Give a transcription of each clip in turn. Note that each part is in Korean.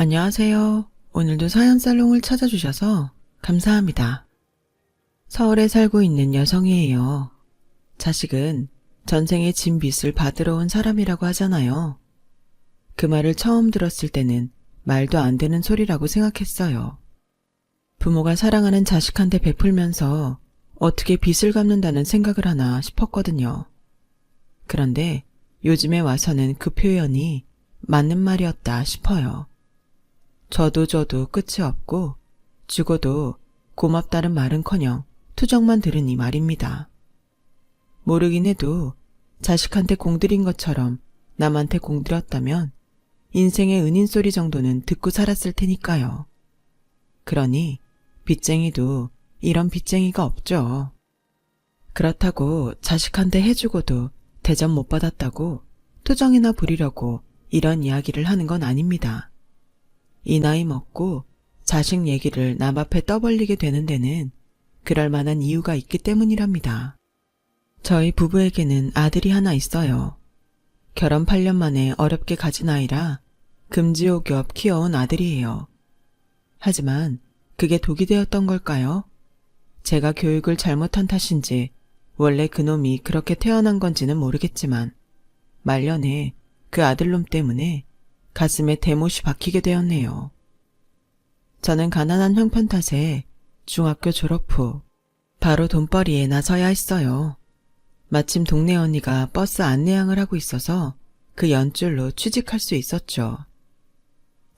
안녕하세요. 오늘도 사연살롱을 찾아주셔서 감사합니다. 서울에 살고 있는 여성이에요. 자식은 전생에 진 빚을 받으러 온 사람이라고 하잖아요. 그 말을 처음 들었을 때는 말도 안 되는 소리라고 생각했어요. 부모가 사랑하는 자식한테 베풀면서 어떻게 빚을 갚는다는 생각을 하나 싶었거든요. 그런데 요즘에 와서는 그 표현이 맞는 말이었다 싶어요. 저도 끝이 없고 죽어도 고맙다는 말은커녕 투정만 들으니 말입니다. 모르긴 해도 자식한테 공들인 것처럼 남한테 공들였다면 인생의 은인소리 정도는 듣고 살았을 테니까요. 그러니 빚쟁이도 이런 빚쟁이가 없죠. 그렇다고 자식한테 해주고도 대접 못 받았다고 투정이나 부리려고 이런 이야기를 하는 건 아닙니다. 이 나이 먹고 자식 얘기를 남 앞에 떠벌리게 되는 데는 그럴 만한 이유가 있기 때문이랍니다. 저희 부부에게는 아들이 하나 있어요. 결혼 8년 만에 어렵게 가진 아이라 금지옥엽 키워온 아들이에요. 하지만 그게 독이 되었던 걸까요? 제가 교육을 잘못한 탓인지 원래 그놈이 그렇게 태어난 건지는 모르겠지만 말년에 그 아들놈 때문에 가슴에 대못이 박히게 되었네요. 저는 가난한 형편 탓에 중학교 졸업 후 바로 돈벌이에 나서야 했어요. 마침 동네 언니가 버스 안내양을 하고 있어서 그 연줄로 취직할 수 있었죠.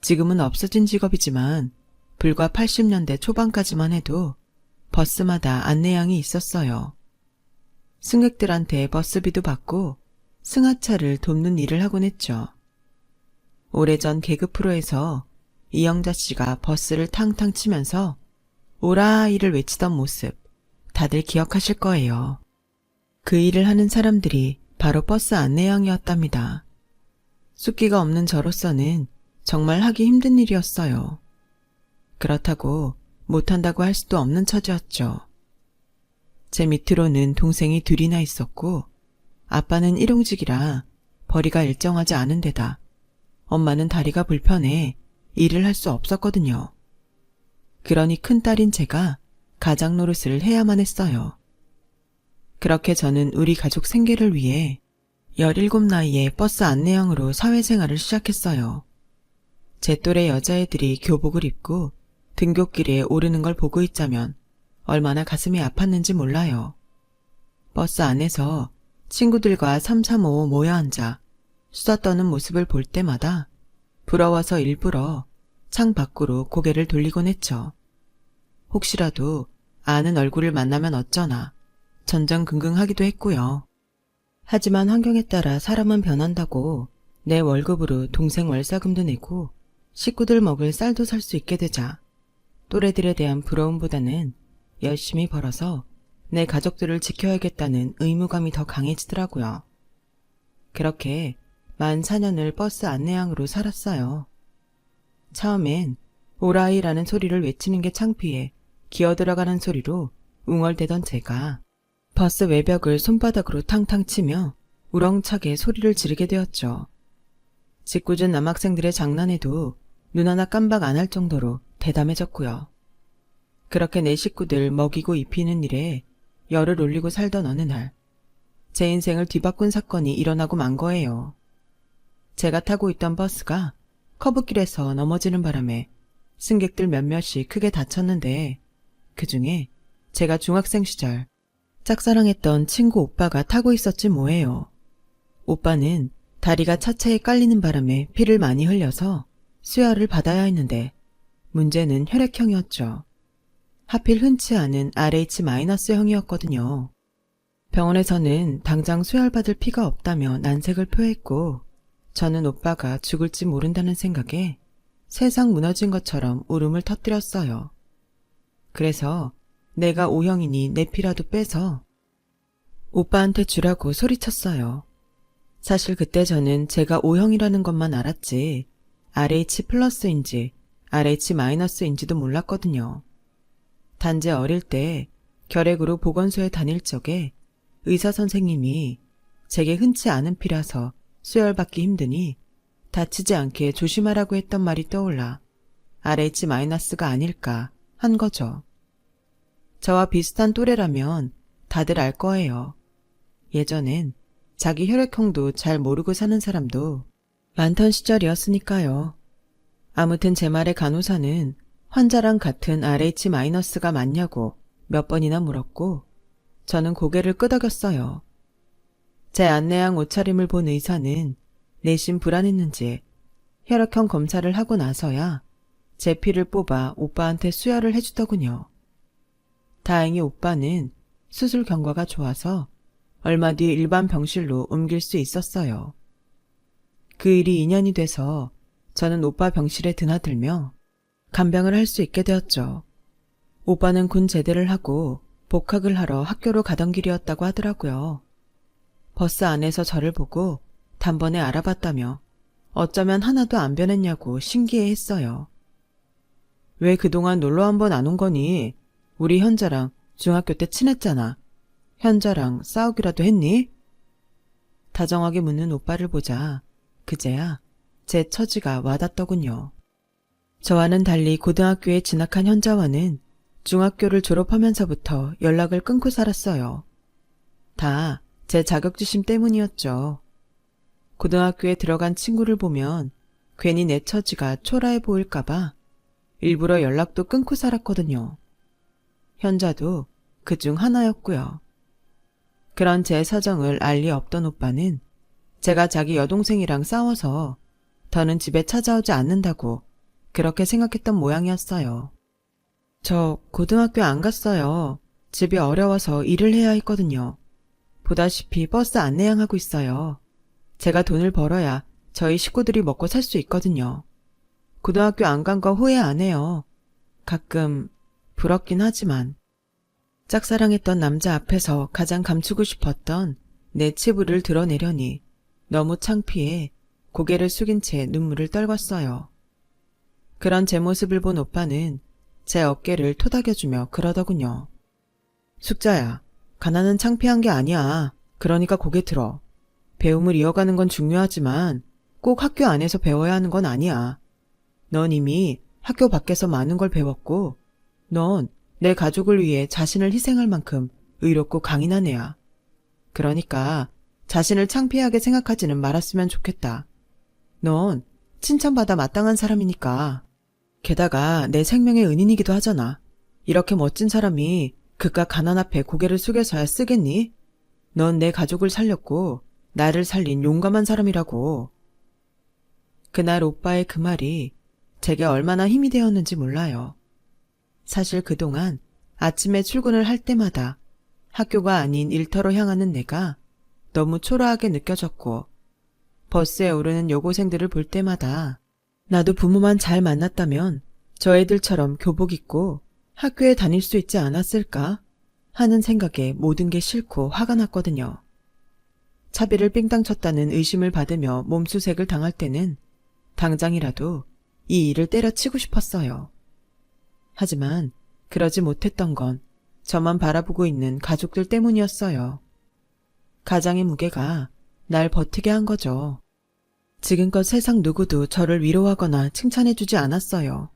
지금은 없어진 직업이지만 불과 80년대 초반까지만 해도 버스마다 안내양이 있었어요. 승객들한테 버스비도 받고 승하차를 돕는 일을 하곤 했죠. 오래전 개그 프로에서 이영자 씨가 버스를 탕탕 치면서 오라이를 외치던 모습 다들 기억하실 거예요. 그 일을 하는 사람들이 바로 버스 안내양이었답니다. 숫기가 없는 저로서는 정말 하기 힘든 일이었어요. 그렇다고 못한다고 할 수도 없는 처지였죠. 제 밑으로는 동생이 둘이나 있었고 아빠는 일용직이라 벌이가 일정하지 않은 데다 엄마는 다리가 불편해 일을 할 수 없었거든요. 그러니 큰딸인 제가 가장 노릇을 해야만 했어요. 그렇게 저는 우리 가족 생계를 위해 17 나이에 버스 안내양으로 사회생활을 시작했어요. 제 또래 여자애들이 교복을 입고 등굣길에 오르는 걸 보고 있자면 얼마나 가슴이 아팠는지 몰라요. 버스 안에서 친구들과 335 모여 앉아 수다 떠는 모습을 볼 때마다 부러워서 일부러 창 밖으로 고개를 돌리곤 했죠. 혹시라도 아는 얼굴을 만나면 어쩌나 전전긍긍하기도 했고요. 하지만 환경에 따라 사람은 변한다고 내 월급으로 동생 월사금도 내고 식구들 먹을 쌀도 살 수 있게 되자 또래들에 대한 부러움보다는 열심히 벌어서 내 가족들을 지켜야겠다는 의무감이 더 강해지더라고요. 그렇게 만 4년을 버스 안내양으로 살았어요. 처음엔 오라이라는 소리를 외치는 게 창피해 기어들어가는 소리로 웅얼대던 제가 버스 외벽을 손바닥으로 탕탕 치며 우렁차게 소리를 지르게 되었죠. 짓궂은 남학생들의 장난에도 눈 하나 깜박 안 할 정도로 대담해졌고요. 그렇게 내 식구들 먹이고 입히는 일에 열을 올리고 살던 어느 날 제 인생을 뒤바꾼 사건이 일어나고 만 거예요. 제가 타고 있던 버스가 커브길에서 넘어지는 바람에 승객들 몇몇이 크게 다쳤는데 그중에 제가 중학생 시절 짝사랑했던 친구 오빠가 타고 있었지 뭐예요. 오빠는 다리가 차체에 깔리는 바람에 피를 많이 흘려서 수혈을 받아야 했는데 문제는 혈액형이었죠. 하필 흔치 않은 RH-형이었거든요. 병원에서는 당장 수혈받을 피가 없다며 난색을 표했고 저는 오빠가 죽을지 모른다는 생각에 세상 무너진 것처럼 울음을 터뜨렸어요. 그래서 내가 O형이니 내 피라도 빼서 오빠한테 주라고 소리쳤어요. 사실 그때 저는 제가 O형이라는 것만 알았지 RH+인지 RH-인지도 몰랐거든요. 단지 어릴 때 결핵으로 보건소에 다닐 적에 의사 선생님이 제게 흔치 않은 피라서 수혈받기 힘드니 다치지 않게 조심하라고 했던 말이 떠올라 RH-가 아닐까 한 거죠. 저와 비슷한 또래라면 다들 알 거예요. 예전엔 자기 혈액형도 잘 모르고 사는 사람도 많던 시절이었으니까요. 아무튼 제 말에 간호사는 환자랑 같은 RH-가 맞냐고 몇 번이나 물었고 저는 고개를 끄덕였어요. 제 안내양 옷차림을 본 의사는 내심 불안했는지 혈액형 검사를 하고 나서야 제 피를 뽑아 오빠한테 수혈을 해주더군요. 다행히 오빠는 수술 경과가 좋아서 얼마 뒤 일반 병실로 옮길 수 있었어요. 그 일이 인연이 돼서 저는 오빠 병실에 드나들며 간병을 할 수 있게 되었죠. 오빠는 군 제대를 하고 복학을 하러 학교로 가던 길이었다고 하더라고요. 버스 안에서 저를 보고 단번에 알아봤다며 어쩌면 하나도 안 변했냐고 신기해했어요. 왜 그동안 놀러 한 번 안 온 거니? 우리 현자랑 중학교 때 친했잖아. 현자랑 싸우기라도 했니? 다정하게 묻는 오빠를 보자 그제야 제 처지가 와닿더군요. 저와는 달리 고등학교에 진학한 현자와는 중학교를 졸업하면서부터 연락을 끊고 살았어요. 다 제 자격지심 때문이었죠. 고등학교에 들어간 친구를 보면 괜히 내 처지가 초라해 보일까봐 일부러 연락도 끊고 살았거든요. 현자도 그중 하나였고요. 그런 제 사정을 알 리 없던 오빠는 제가 자기 여동생이랑 싸워서 더는 집에 찾아오지 않는다고 그렇게 생각했던 모양이었어요. 저 고등학교 안 갔어요. 집이 어려워서 일을 해야 했거든요. 보다시피 버스 안내양하고 있어요. 제가 돈을 벌어야 저희 식구들이 먹고 살 수 있거든요. 고등학교 안 간 거 후회 안 해요. 가끔 부럽긴 하지만. 짝사랑했던 남자 앞에서 가장 감추고 싶었던 내 치부를 드러내려니 너무 창피해 고개를 숙인 채 눈물을 떨궜어요. 그런 제 모습을 본 오빠는 제 어깨를 토닥여주며 그러더군요. 숙자야, 가난은 창피한 게 아니야. 그러니까 고개 들어. 배움을 이어가는 건 중요하지만 꼭 학교 안에서 배워야 하는 건 아니야. 넌 이미 학교 밖에서 많은 걸 배웠고 넌 내 가족을 위해 자신을 희생할 만큼 의롭고 강인한 애야. 그러니까 자신을 창피하게 생각하지는 말았으면 좋겠다. 넌 칭찬받아 마땅한 사람이니까. 게다가 내 생명의 은인이기도 하잖아. 이렇게 멋진 사람이 그깟 가난 앞에 고개를 숙여서야 쓰겠니? 넌 내 가족을 살렸고 나를 살린 용감한 사람이라고. 그날 오빠의 그 말이 제게 얼마나 힘이 되었는지 몰라요. 사실 그동안 아침에 출근을 할 때마다 학교가 아닌 일터로 향하는 내가 너무 초라하게 느껴졌고 버스에 오르는 여고생들을 볼 때마다 나도 부모만 잘 만났다면 저 애들처럼 교복 입고 학교에 다닐 수 있지 않았을까 하는 생각에 모든 게 싫고 화가 났거든요. 차비를 삥땅 쳤다는 의심을 받으며 몸수색을 당할 때는 당장이라도 이 일을 때려치고 싶었어요. 하지만 그러지 못했던 건 저만 바라보고 있는 가족들 때문이었어요. 가장의 무게가 날 버티게 한 거죠. 지금껏 세상 누구도 저를 위로하거나 칭찬해주지 않았어요.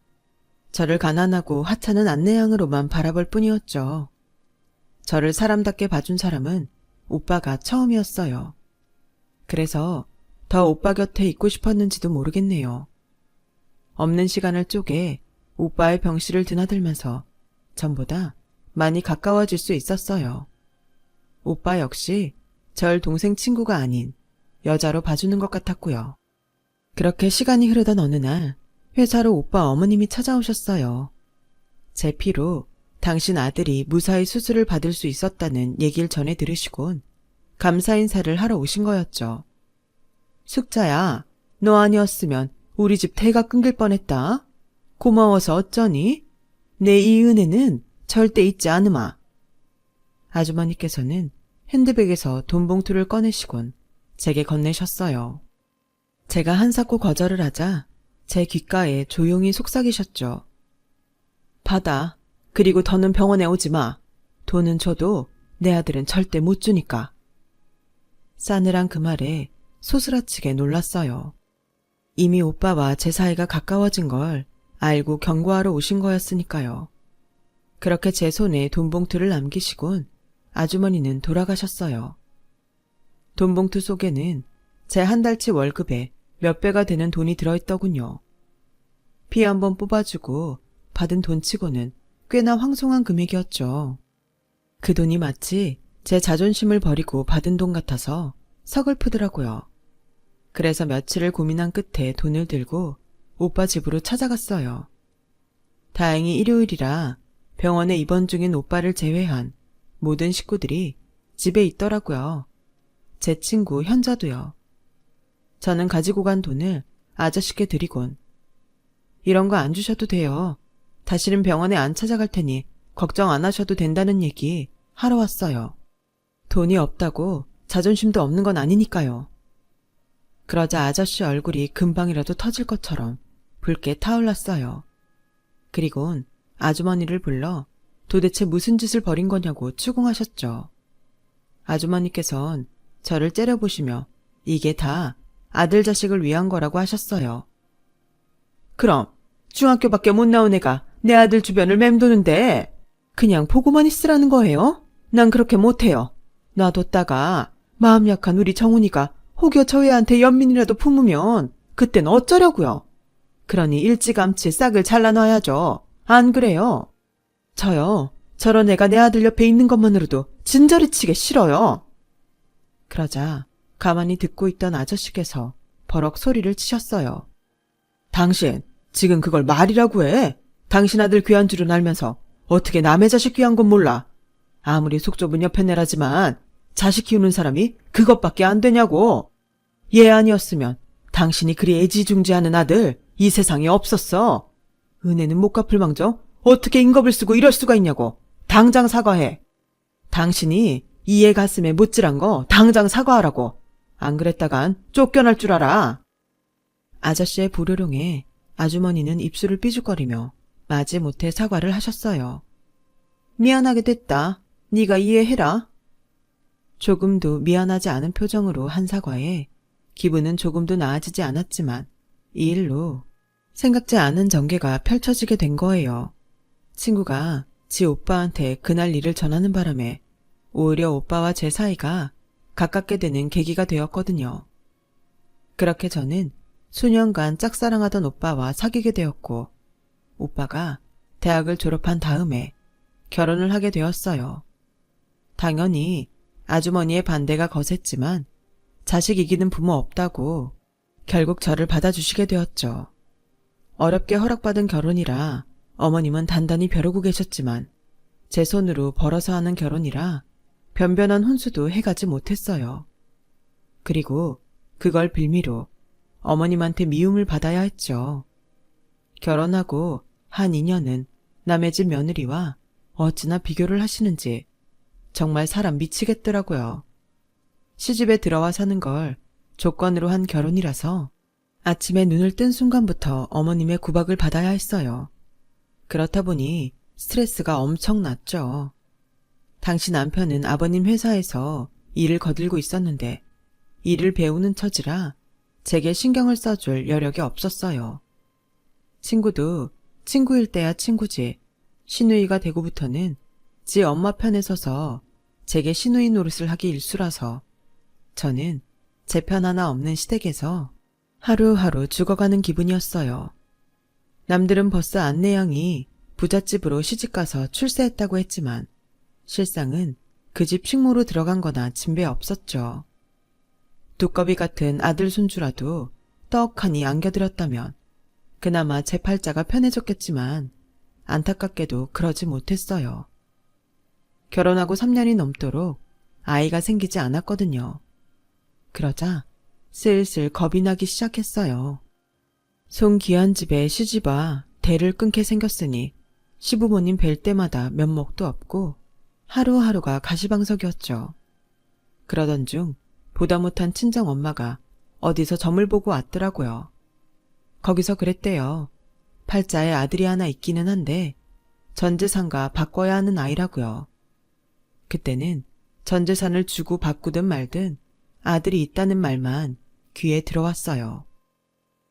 저를 가난하고 하찮은 안내양으로만 바라볼 뿐이었죠. 저를 사람답게 봐준 사람은 오빠가 처음이었어요. 그래서 더 오빠 곁에 있고 싶었는지도 모르겠네요. 없는 시간을 쪼개 오빠의 병실을 드나들면서 전보다 많이 가까워질 수 있었어요. 오빠 역시 절 동생 친구가 아닌 여자로 봐주는 것 같았고요. 그렇게 시간이 흐르던 어느 날 회사로 오빠 어머님이 찾아오셨어요. 제 피로 당신 아들이 무사히 수술을 받을 수 있었다는 얘기를 전해 들으시곤 감사 인사를 하러 오신 거였죠. 숙자야, 너 아니었으면 우리 집 대가 끊길 뻔했다. 고마워서 어쩌니? 내 이 은혜는 절대 잊지 않으마. 아주머니께서는 핸드백에서 돈 봉투를 꺼내시곤 제게 건네셨어요. 제가 한사코 거절을 하자 제 귓가에 조용히 속삭이셨죠. 받아. 그리고 더는 병원에 오지 마. 돈은 줘도 내 아들은 절대 못 주니까. 싸늘한 그 말에 소스라치게 놀랐어요. 이미 오빠와 제 사이가 가까워진 걸 알고 경고하러 오신 거였으니까요. 그렇게 제 손에 돈봉투를 남기시곤 아주머니는 돌아가셨어요. 돈봉투 속에는 제 한 달치 월급에 몇 배가 되는 돈이 들어있더군요. 피 한 번 뽑아주고 받은 돈치고는 꽤나 황송한 금액이었죠. 그 돈이 마치 제 자존심을 버리고 받은 돈 같아서 서글프더라고요. 그래서 며칠을 고민한 끝에 돈을 들고 오빠 집으로 찾아갔어요. 다행히 일요일이라 병원에 입원 중인 오빠를 제외한 모든 식구들이 집에 있더라고요. 제 친구 현자도요. 저는 가지고 간 돈을 아저씨께 드리곤 이런 거 안 주셔도 돼요. 다시는 병원에 안 찾아갈 테니 걱정 안 하셔도 된다는 얘기 하러 왔어요. 돈이 없다고 자존심도 없는 건 아니니까요. 그러자 아저씨 얼굴이 금방이라도 터질 것처럼 붉게 타올랐어요. 그리곤 아주머니를 불러 도대체 무슨 짓을 벌인 거냐고 추궁하셨죠. 아주머니께선 저를 째려보시며 이게 다 아들 자식을 위한 거라고 하셨어요. 그럼 중학교밖에 못 나온 애가 내 아들 주변을 맴도는데 그냥 보고만 있으라는 거예요? 난 그렇게 못해요. 놔뒀다가 마음 약한 우리 정훈이가 혹여 저 애한테 연민이라도 품으면 그땐 어쩌려고요? 그러니 일찌감치 싹을 잘라놔야죠. 안 그래요? 저요. 저런 애가 내 아들 옆에 있는 것만으로도 진저리 치게 싫어요. 그러자 가만히 듣고 있던 아저씨께서 버럭 소리를 치셨어요. 당신 지금 그걸 말이라고 해? 당신 아들 귀한 줄은 알면서 어떻게 남의 자식 귀한 건 몰라? 아무리 속 좁은 옆에내라지만 자식 키우는 사람이 그것밖에 안 되냐고. 얘 아니었으면 당신이 그리 애지중지하는 아들 이 세상에 없었어. 은혜는 못 갚을 망정 어떻게 인겁을 쓰고 이럴 수가 있냐고. 당장 사과해. 당신이 이 애 가슴에 못질한 거 당장 사과하라고. 안 그랬다간 쫓겨날 줄 알아. 아저씨의 불효령에 아주머니는 입술을 삐죽거리며 마지못해 사과를 하셨어요. 미안하게 됐다. 네가 이해해라. 조금도 미안하지 않은 표정으로 한 사과에 기분은 조금도 나아지지 않았지만 이 일로 생각지 않은 전개가 펼쳐지게 된 거예요. 친구가 지 오빠한테 그날 일을 전하는 바람에 오히려 오빠와 제 사이가 가깝게 되는 계기가 되었거든요. 그렇게 저는 수년간 짝사랑하던 오빠와 사귀게 되었고 오빠가 대학을 졸업한 다음에 결혼을 하게 되었어요. 당연히 아주머니의 반대가 거셌지만 자식 이기는 부모 없다고 결국 저를 받아주시게 되었죠. 어렵게 허락받은 결혼이라 어머님은 단단히 벼르고 계셨지만 제 손으로 벌어서 하는 결혼이라 변변한 혼수도 해가지 못했어요. 그리고 그걸 빌미로 어머님한테 미움을 받아야 했죠. 결혼하고 한 2년은 남의 집 며느리와 어찌나 비교를 하시는지 정말 사람 미치겠더라고요. 시집에 들어와 사는 걸 조건으로 한 결혼이라서 아침에 눈을 뜬 순간부터 어머님의 구박을 받아야 했어요. 그렇다 보니 스트레스가 엄청났죠. 당시 남편은 아버님 회사에서 일을 거들고 있었는데 일을 배우는 처지라 제게 신경을 써줄 여력이 없었어요. 친구도 친구일 때야 친구지 시누이가 되고부터는 지 엄마 편에 서서 제게 시누이 노릇을 하기 일쑤라서 저는 제 편 하나 없는 시댁에서 하루하루 죽어가는 기분이었어요. 남들은 벌써 안내양이 부잣집으로 시집가서 출세했다고 했지만 실상은 그 집 식모로 들어간 거나 진배 없었죠. 두꺼비 같은 아들 손주라도 떡하니 안겨드렸다면 그나마 제 팔자가 편해졌겠지만 안타깝게도 그러지 못했어요. 결혼하고 3년이 넘도록 아이가 생기지 않았거든요. 그러자 슬슬 겁이 나기 시작했어요. 송귀한 집에 시집와 대를 끊게 생겼으니 시부모님 뵐 때마다 면목도 없고 하루하루가 가시방석이었죠. 그러던 중 보다 못한 친정엄마가 어디서 점을 보고 왔더라고요. 거기서 그랬대요. 팔자에 아들이 하나 있기는 한데 전재산과 바꿔야 하는 아이라고요. 그때는 전재산을 주고 바꾸든 말든 아들이 있다는 말만 귀에 들어왔어요.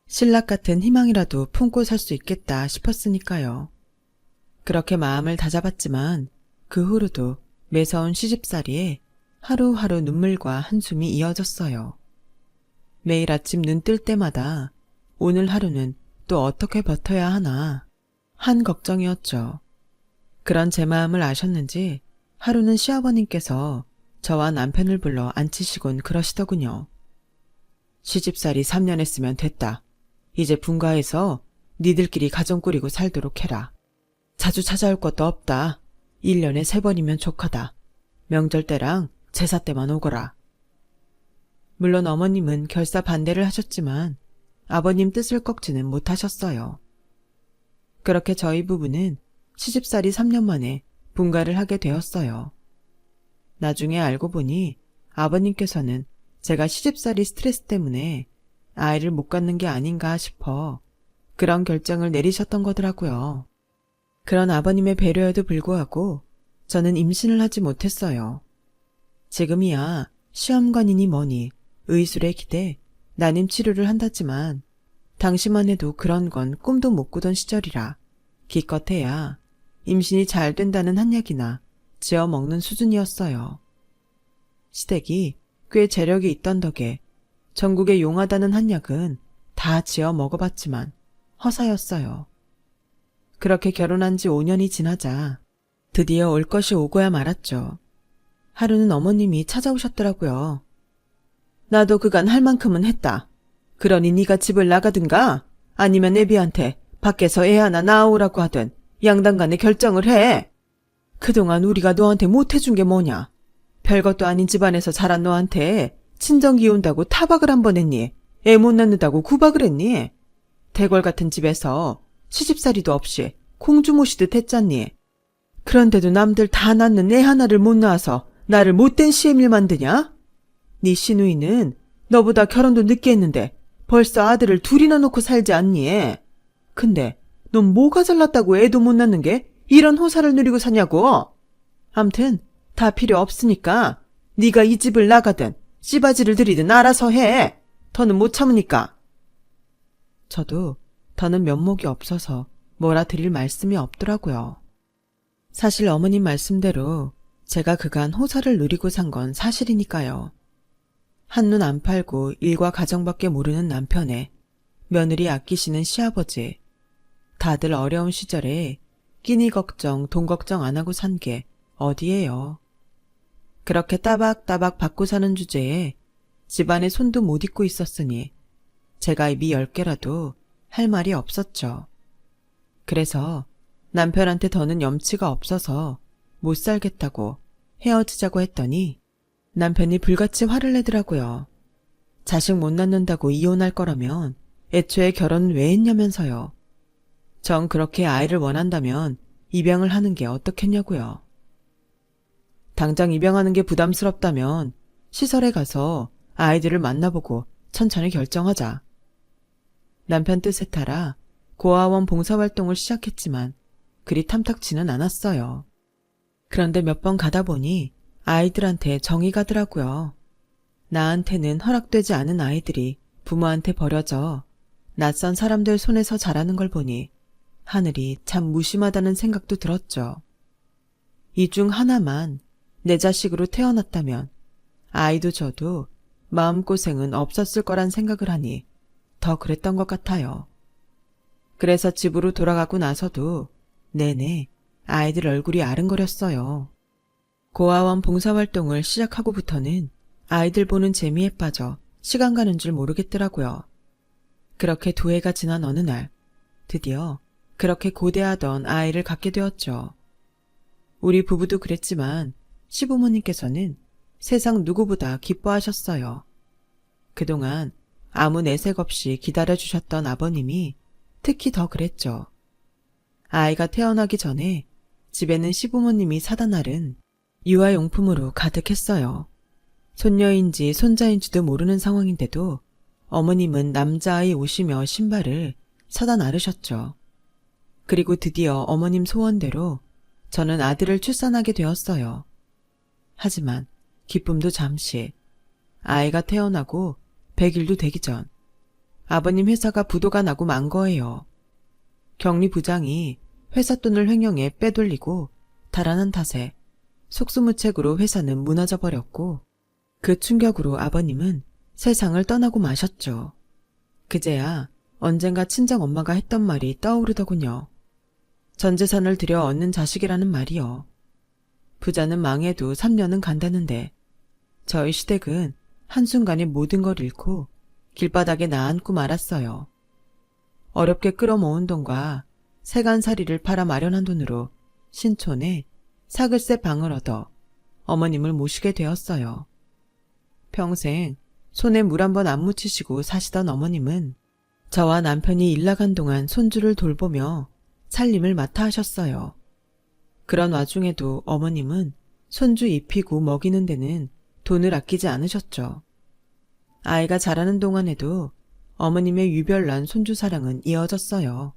신락 같은 희망이라도 품고 살 수 있겠다 싶었으니까요. 그렇게 마음을 다잡았지만 그 후로도 매서운 시집살이에 하루하루 눈물과 한숨이 이어졌어요. 매일 아침 눈 뜰 때마다 오늘 하루는 또 어떻게 버텨야 하나 한 걱정이었죠. 그런 제 마음을 아셨는지 하루는 시아버님께서 저와 남편을 불러 앉히시곤 그러시더군요. 시집살이 3년 했으면 됐다. 이제 분가해서 니들끼리 가정 꾸리고 살도록 해라. 자주 찾아올 것도 없다. 1년에 3번이면 족하다. 명절 때랑 제사 때만 오거라. 물론 어머님은 결사 반대를 하셨지만 아버님 뜻을 꺾지는 못하셨어요. 그렇게 저희 부부는 시집살이 3년 만에 분가를 하게 되었어요. 나중에 알고 보니 아버님께서는 제가 시집살이 스트레스 때문에 아이를 못 갖는 게 아닌가 싶어 그런 결정을 내리셨던 거더라고요. 그런 아버님의 배려에도 불구하고 저는 임신을 하지 못했어요. 지금이야 시험관이니 뭐니 의술에 기대 난임 치료를 한다지만 당시만 해도 그런 건 꿈도 못 꾸던 시절이라 기껏해야 임신이 잘 된다는 한약이나 지어 먹는 수준이었어요. 시댁이 꽤 재력이 있던 덕에 전국에 용하다는 한약은 다 지어 먹어봤지만 허사였어요. 그렇게 결혼한 지 5년이 지나자 드디어 올 것이 오고야 말았죠. 하루는 어머님이 찾아오셨더라고요. 나도 그간 할 만큼은 했다. 그러니 네가 집을 나가든가 아니면 애비한테 밖에서 애 하나 낳아오라고 하든 양당간에 결정을 해. 그동안 우리가 너한테 못해준 게 뭐냐. 별것도 아닌 집안에서 자란 너한테 친정 기운다고 타박을 한 번 했니? 애 못 낳는다고 구박을 했니? 대궐 같은 집에서 시집살이도 없이 공주 모시듯 했잖니. 그런데도 남들 다 낳는 애 하나를 못 낳아서 나를 못된 시애미를 만드냐? 네 시누이는 너보다 결혼도 늦게 했는데 벌써 아들을 둘이나 놓고 살지 않니? 근데 넌 뭐가 잘났다고 애도 못 낳는 게 이런 호사를 누리고 사냐고? 암튼 다 필요 없으니까 네가 이 집을 나가든 씨바지를 들이든 알아서 해. 더는 못 참으니까. 저도 더는 면목이 없어서 뭐라 드릴 말씀이 없더라고요. 사실 어머님 말씀대로 제가 그간 호사를 누리고 산 건 사실이니까요. 한눈 안 팔고 일과 가정밖에 모르는 남편에 며느리 아끼시는 시아버지, 다들 어려운 시절에 끼니 걱정, 돈 걱정 안 하고 산 게 어디예요. 그렇게 따박따박 받고 사는 주제에 집안에 손도 못 잇고 있었으니 제가 입이 10개라도 할 말이 없었죠. 그래서 남편한테 더는 염치가 없어서 못 살겠다고 헤어지자고 했더니 남편이 불같이 화를 내더라고요. 자식 못 낳는다고 이혼할 거라면 애초에 결혼 왜 했냐면서요. 전 그렇게 아이를 원한다면 입양을 하는 게 어떻겠냐고요. 당장 입양하는 게 부담스럽다면 시설에 가서 아이들을 만나보고 천천히 결정하자. 남편 뜻에 따라 고아원 봉사활동을 시작했지만 그리 탐탁지는 않았어요. 그런데 몇 번 가다 보니 아이들한테 정이 가더라고요. 나한테는 허락되지 않은 아이들이 부모한테 버려져 낯선 사람들 손에서 자라는 걸 보니 하늘이 참 무심하다는 생각도 들었죠. 이 중 하나만 내 자식으로 태어났다면 아이도 저도 마음고생은 없었을 거란 생각을 하니 더 그랬던 것 같아요. 그래서 집으로 돌아가고 나서도 내내 아이들 얼굴이 아른거렸어요. 고아원 봉사활동을 시작하고부터는 아이들 보는 재미에 빠져 시간 가는 줄 모르겠더라고요. 그렇게 2해가 지난 어느 날 드디어 그렇게 고대하던 아이를 갖게 되었죠. 우리 부부도 그랬지만 시부모님께서는 세상 누구보다 기뻐하셨어요. 그동안 아무 내색 없이 기다려주셨던 아버님이 특히 더 그랬죠. 아이가 태어나기 전에 집에는 시부모님이 사다 놔른 유아용품으로 가득했어요. 손녀인지 손자인지도 모르는 상황인데도 어머님은 남자아이 옷이며 신발을 사다 나르셨죠. 그리고 드디어 어머님 소원대로 저는 아들을 출산하게 되었어요. 하지만 기쁨도 잠시, 아이가 태어나고 100일도 되기 전 아버님 회사가 부도가 나고 만 거예요. 경리 부장이 회사 돈을 횡령해 빼돌리고 달아난 탓에 속수무책으로 회사는 무너져 버렸고 그 충격으로 아버님은 세상을 떠나고 마셨죠. 그제야 언젠가 친정엄마가 했던 말이 떠오르더군요. 전 재산을 들여 얻는 자식이라는 말이요. 부자는 망해도 3년은 간다는데 저희 시댁은 한순간에 모든 걸 잃고 길바닥에 나앉고 말았어요. 어렵게 끌어모은 돈과 세간살이를 팔아 마련한 돈으로 신촌에 사글세 방을 얻어 어머님을 모시게 되었어요. 평생 손에 물 한 번 안 묻히시고 사시던 어머님은 저와 남편이 일 나간 동안 손주를 돌보며 살림을 맡아 하셨어요. 그런 와중에도 어머님은 손주 입히고 먹이는 데는 돈을 아끼지 않으셨죠. 아이가 자라는 동안에도 어머님의 유별난 손주 사랑은 이어졌어요.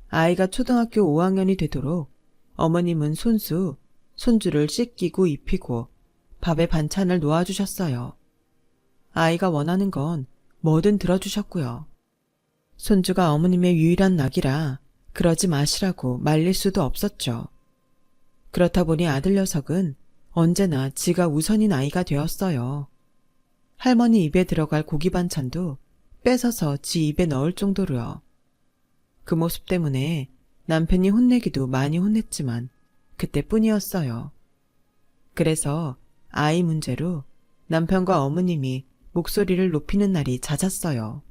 아이가 초등학교 5학년이 되도록 어머님은 손주를 씻기고 입히고 밥에 반찬을 놓아주셨어요. 아이가 원하는 건 뭐든 들어주셨고요. 손주가 어머님의 유일한 낙이라 그러지 마시라고 말릴 수도 없었죠. 그렇다 보니 아들 녀석은 언제나 지가 우선인 아이가 되었어요. 할머니 입에 들어갈 고기 반찬도 뺏어서 지 입에 넣을 정도로요. 그 모습 때문에 남편이 혼내기도 많이 혼냈지만 그때뿐이었어요. 그래서 아이 문제로 남편과 어머님이 목소리를 높이는 날이 잦았어요.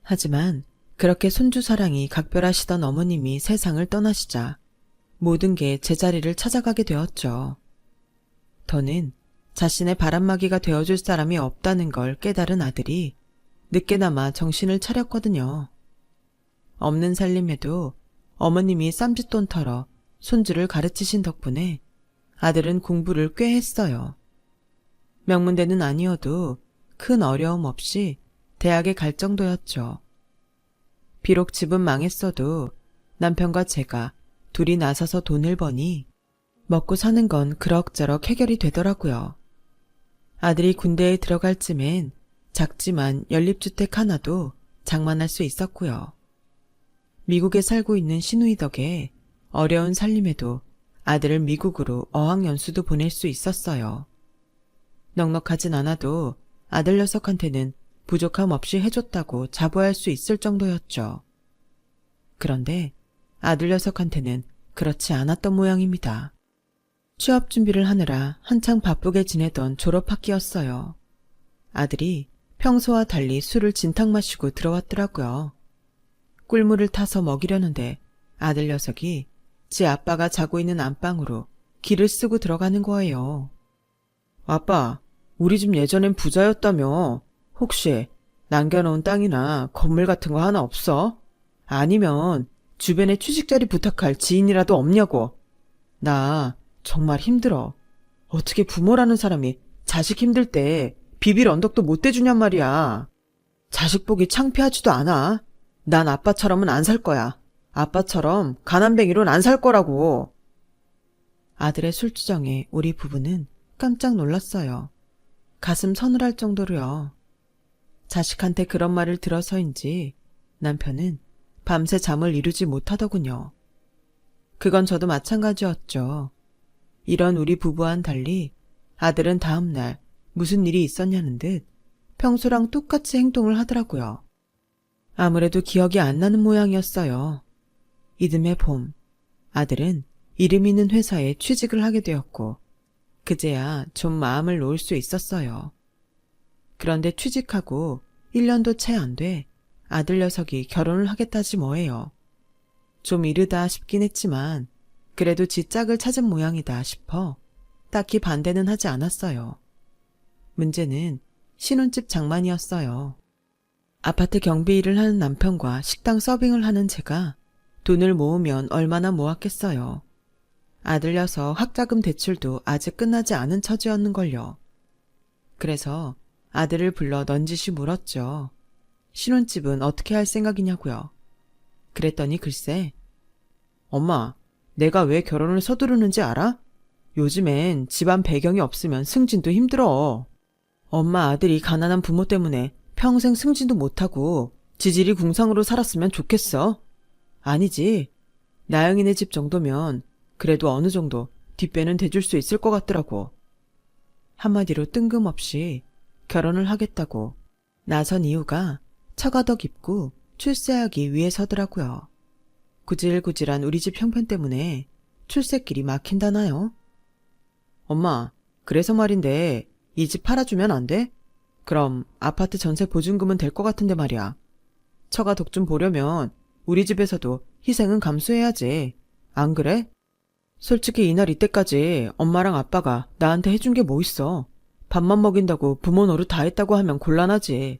하지만 그렇게 손주 사랑이 각별하시던 어머님이 세상을 떠나시자 모든 게 제자리를 찾아가게 되었죠. 더는 자신의 바람막이가 되어줄 사람이 없다는 걸 깨달은 아들이 늦게나마 정신을 차렸거든요. 없는 살림에도 어머님이 쌈짓돈 털어 손주를 가르치신 덕분에 아들은 공부를 꽤 했어요. 명문대는 아니어도 큰 어려움 없이 대학에 갈 정도였죠. 비록 집은 망했어도 남편과 제가 둘이 나서서 돈을 버니 먹고 사는 건 그럭저럭 해결이 되더라고요. 아들이 군대에 들어갈 쯤엔 작지만 연립주택 하나도 장만할 수 있었고요. 미국에 살고 있는 시누이 덕에 어려운 살림에도 아들을 미국으로 어학연수도 보낼 수 있었어요. 넉넉하진 않아도 아들 녀석한테는 부족함 없이 해줬다고 자부할 수 있을 정도였죠. 그런데 아들 녀석한테는 그렇지 않았던 모양입니다. 취업 준비를 하느라 한창 바쁘게 지내던 졸업학기였어요. 아들이 평소와 달리 술을 진탕 마시고 들어왔더라고요. 꿀물을 타서 먹이려는데 아들 녀석이 지 아빠가 자고 있는 안방으로 기를 쓰고 들어가는 거예요. 아빠, 우리 집 예전엔 부자였다며. 혹시 남겨놓은 땅이나 건물 같은 거 하나 없어? 아니면 주변에 취직자리 부탁할 지인이라도 없냐고. 나 정말 힘들어. 어떻게 부모라는 사람이 자식 힘들 때 비빌 언덕도 못 대주냔 말이야. 자식 보기 창피하지도 않아. 난 아빠처럼은 안 살 거야. 아빠처럼 가난뱅이로는 안 살 거라고. 아들의 술주정에 우리 부부는 깜짝 놀랐어요. 가슴 서늘할 정도로요. 자식한테 그런 말을 들어서인지 남편은 밤새 잠을 이루지 못하더군요. 그건 저도 마찬가지였죠. 이런 우리 부부와는 달리 아들은 다음날 무슨 일이 있었냐는 듯 평소랑 똑같이 행동을 하더라고요. 아무래도 기억이 안 나는 모양이었어요. 이듬해 봄, 아들은 이름 있는 회사에 취직을 하게 되었고 그제야 좀 마음을 놓을 수 있었어요. 그런데 취직하고 1년도 채 안 돼 아들 녀석이 결혼을 하겠다지 뭐예요. 좀 이르다 싶긴 했지만 그래도 지 짝을 찾은 모양이다 싶어 딱히 반대는 하지 않았어요. 문제는 신혼집 장만이었어요. 아파트 경비 일을 하는 남편과 식당 서빙을 하는 제가 돈을 모으면 얼마나 모았겠어요. 아들 녀석 학자금 대출도 아직 끝나지 않은 처지였는걸요. 그래서 아들을 불러 넌지시 물었죠. 신혼집은 어떻게 할 생각이냐고요. 그랬더니 글쎄, 엄마, 내가 왜 결혼을 서두르는지 알아? 요즘엔 집안 배경이 없으면 승진도 힘들어. 엄마 아들이 가난한 부모 때문에 평생 승진도 못하고 지질이 궁상으로 살았으면 좋겠어? 아니지. 나영이네 집 정도면 그래도 어느 정도 뒷배는 대줄 수 있을 것 같더라고. 한마디로 뜬금없이 결혼을 하겠다고 나선 이유가 처가 더 깊고 출세하기 위해서더라고요. 구질구질한 우리 집 형편 때문에 출세길이 막힌다나요? 엄마, 그래서 말인데 이 집 팔아주면 안 돼? 그럼 아파트 전세 보증금은 될 것 같은데 말이야. 처가 덕 좀 보려면 우리 집에서도 희생은 감수해야지. 안 그래? 솔직히 이날 이때까지 엄마랑 아빠가 나한테 해준 게 뭐 있어. 밥만 먹인다고 부모 노릇 다 했다고 하면 곤란하지.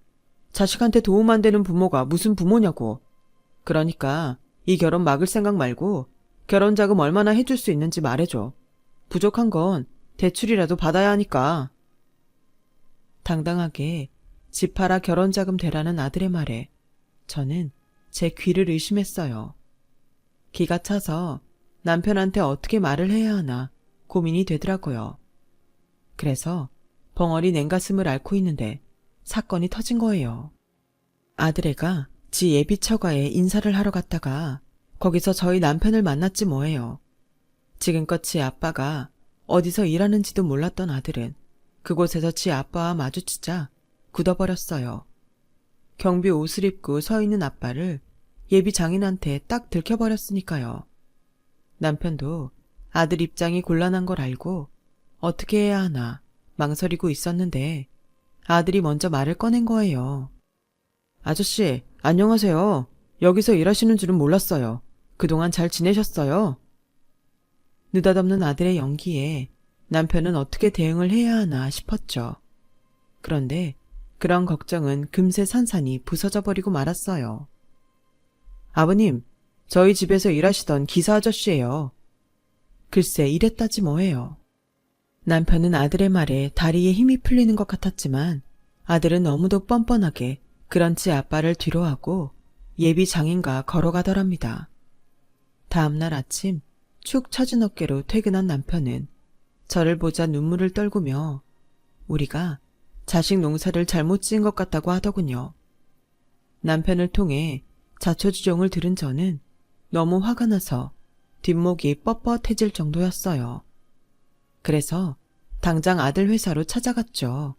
자식한테 도움 안 되는 부모가 무슨 부모냐고. 그러니까 이 결혼 막을 생각 말고 결혼 자금 얼마나 해줄 수 있는지 말해줘. 부족한 건 대출이라도 받아야 하니까. 당당하게 집 팔아 결혼 자금 대라는 아들의 말에 저는 제 귀를 의심했어요. 기가 차서 남편한테 어떻게 말을 해야 하나 고민이 되더라고요. 그래서 벙어리 냉가슴을 앓고 있는데 사건이 터진 거예요. 아들애가 지 예비 처가에 인사를 하러 갔다가 거기서 저희 남편을 만났지 뭐예요. 지금껏 지 아빠가 어디서 일하는지도 몰랐던 아들은 그곳에서 지 아빠와 마주치자 굳어버렸어요. 경비 옷을 입고 서 있는 아빠를 예비 장인한테 딱 들켜버렸으니까요. 남편도 아들 입장이 곤란한 걸 알고 어떻게 해야 하나 망설이고 있었는데 아들이 먼저 말을 꺼낸 거예요. 아저씨, 안녕하세요. 여기서 일하시는 줄은 몰랐어요. 그동안 잘 지내셨어요? 느닷없는 아들의 연기에 남편은 어떻게 대응을 해야 하나 싶었죠. 그런데 그런 걱정은 금세 산산이 부서져 버리고 말았어요. 아버님, 저희 집에서 일하시던 기사 아저씨예요. 글쎄 이랬다지 뭐예요. 남편은 아들의 말에 다리에 힘이 풀리는 것 같았지만 아들은 너무도 뻔뻔하게 그런지 아빠를 뒤로하고 예비 장인과 걸어가더랍니다. 다음날 아침 축 처진 어깨로 퇴근한 남편은 저를 보자 눈물을 떨구며 우리가 자식 농사를 잘못 지은 것 같다고 하더군요. 남편을 통해 자초지종을 들은 저는 너무 화가 나서 뒷목이 뻣뻣해질 정도였어요. 그래서 당장 아들 회사로 찾아갔죠.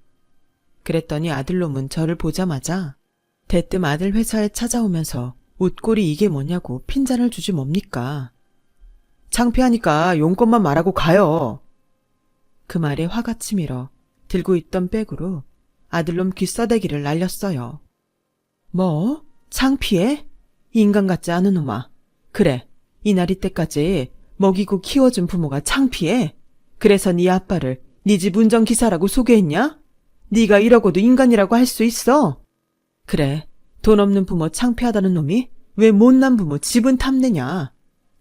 그랬더니 아들놈은 저를 보자마자 대뜸 아들 회사에 찾아오면서 웃골이 이게 뭐냐고 핀잔을 주지 뭡니까. 창피하니까 용건만 말하고 가요. 그 말에 화가 치밀어 들고 있던 백으로 아들놈 귀싸대기를 날렸어요. 뭐? 창피해? 인간 같지 않은 놈아. 그래, 이날 이때까지 먹이고 키워준 부모가 창피해? 그래서 네 아빠를 네 집 운전기사라고 소개했냐? 네가 이러고도 인간이라고 할 수 있어? 그래, 돈 없는 부모 창피하다는 놈이 왜 못난 부모 집은 탐내냐?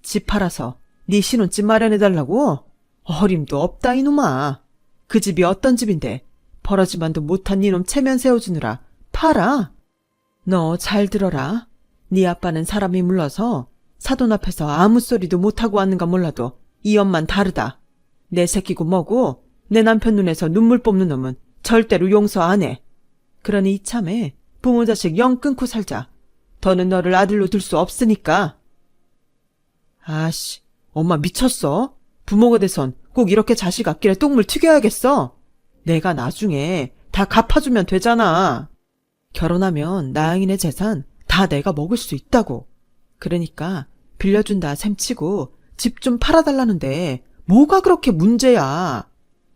집 팔아서 네 신혼집 마련해달라고? 어림도 없다 이놈아. 그 집이 어떤 집인데 버러지만도 못한 니놈 체면 세워주느라 팔아? 너 잘 들어라. 네 아빠는 사람이 물러서 사돈 앞에서 아무 소리도 못하고 왔는가 몰라도 이 엄만 다르다. 내 새끼고 뭐고 내 남편 눈에서 눈물 뽑는 놈은 절대로 용서 안 해. 그러니 이참에 부모 자식 영 끊고 살자. 더는 너를 아들로 둘 수 없으니까. 아씨, 엄마 미쳤어? 부모가 돼선 꼭 이렇게 자식 앞길에 똥물 튀겨야겠어? 내가 나중에 다 갚아주면 되잖아. 결혼하면 나영이네 재산 다 내가 먹을 수 있다고. 그러니까 빌려준다 셈치고 집 좀 팔아달라는데 뭐가 그렇게 문제야.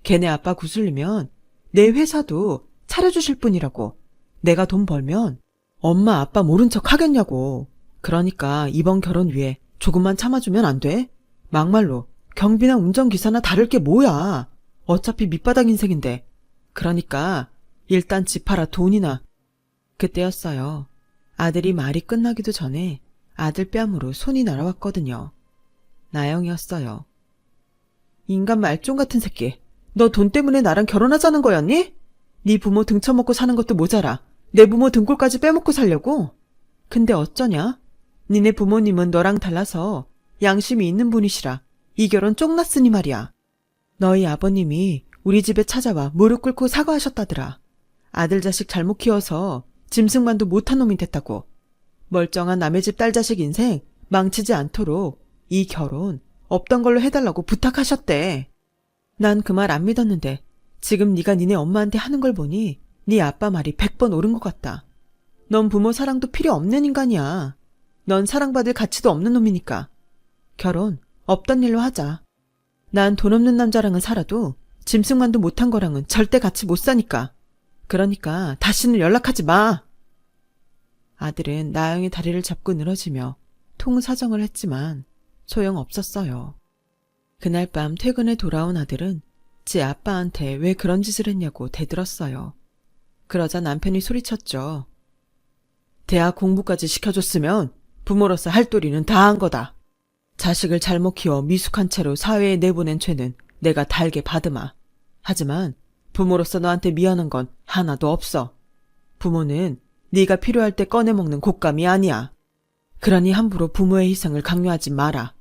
걔네 아빠 구슬리면 내 회사도 차려주실 분이라고. 내가 돈 벌면 엄마 아빠 모른 척 하겠냐고. 그러니까 이번 결혼 위해 조금만 참아주면 안 돼? 막말로 경비나 운전기사나 다를 게 뭐야. 어차피 밑바닥 인생인데. 그러니까 일단 집 팔아 돈이나. 그때였어요. 아들이 말이 끝나기도 전에 아들 뺨으로 손이 날아왔거든요. 나영이었어요. 인간 말종 같은 새끼. 너 돈 때문에 나랑 결혼하자는 거였니? 네 부모 등쳐먹고 사는 것도 모자라 내 부모 등골까지 빼먹고 살려고? 근데 어쩌냐? 니네 부모님은 너랑 달라서 양심이 있는 분이시라 이 결혼 쪽났으니 말이야. 너희 아버님이 우리 집에 찾아와 무릎 꿇고 사과하셨다더라. 아들 자식 잘못 키워서 짐승만도 못한 놈이 됐다고. 멀쩡한 남의 집 딸 자식 인생 망치지 않도록 이 결혼 없던 걸로 해달라고 부탁하셨대. 난 그 말 안 믿었는데 지금 네가 니네 엄마한테 하는 걸 보니 네 아빠 말이 100번 옳은 것 같다. 넌 부모 사랑도 필요 없는 인간이야. 넌 사랑받을 가치도 없는 놈이니까. 결혼 없던 일로 하자. 난 돈 없는 남자랑은 살아도 짐승만도 못한 거랑은 절대 같이 못 사니까. 그러니까 다시는 연락하지 마. 아들은 나영의 다리를 잡고 늘어지며 통사정을 했지만 소용없었어요. 그날 밤 퇴근에 돌아온 아들은 지 아빠한테 왜 그런 짓을 했냐고 대들었어요. 그러자 남편이 소리쳤죠. 대학 공부까지 시켜줬으면 부모로서 할 도리는 다 한 거다. 자식을 잘못 키워 미숙한 채로 사회에 내보낸 죄는 내가 달게 받으마. 하지만 부모로서 너한테 미안한 건 하나도 없어. 부모는 네가 필요할 때 꺼내먹는 곶감이 아니야. 그러니 함부로 부모의 희생을 강요하지 마라.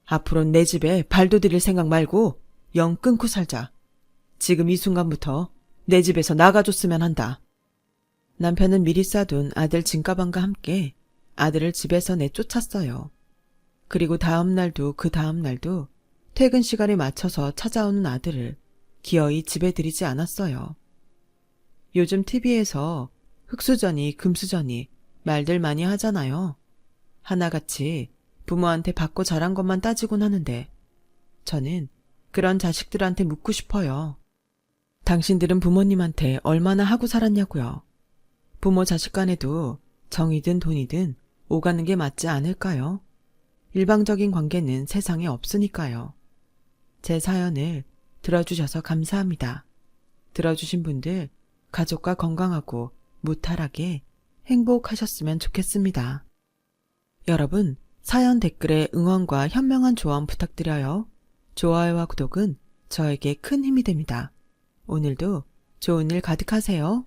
앞으로는 내 집에 발도 들일 생각 말고 영 끊고 살자. 지금 이 순간부터 내 집에서 나가줬으면 한다. 남편은 미리 싸둔 아들 짐가방과 함께 아들을 집에서 내쫓았어요. 그리고 다음 날도 그 다음 날도 퇴근 시간에 맞춰서 찾아오는 아들을 기어이 집에 들이지 않았어요. 요즘 TV에서 흑수저니 금수저니 말들 많이 하잖아요. 하나같이 부모한테 받고 자란 것만 따지곤 하는데 저는 그런 자식들한테 묻고 싶어요. 당신들은 부모님한테 얼마나 하고 살았냐고요. 부모 자식 간에도 정이든 돈이든 오가는 게 맞지 않을까요? 일방적인 관계는 세상에 없으니까요. 제 사연을 들어주셔서 감사합니다. 들어주신 분들 가족과 건강하고 무탈하게 행복하셨으면 좋겠습니다. 여러분, 사연 댓글에 응원과 현명한 조언 부탁드려요. 좋아요와 구독은 저에게 큰 힘이 됩니다. 오늘도 좋은 일 가득하세요.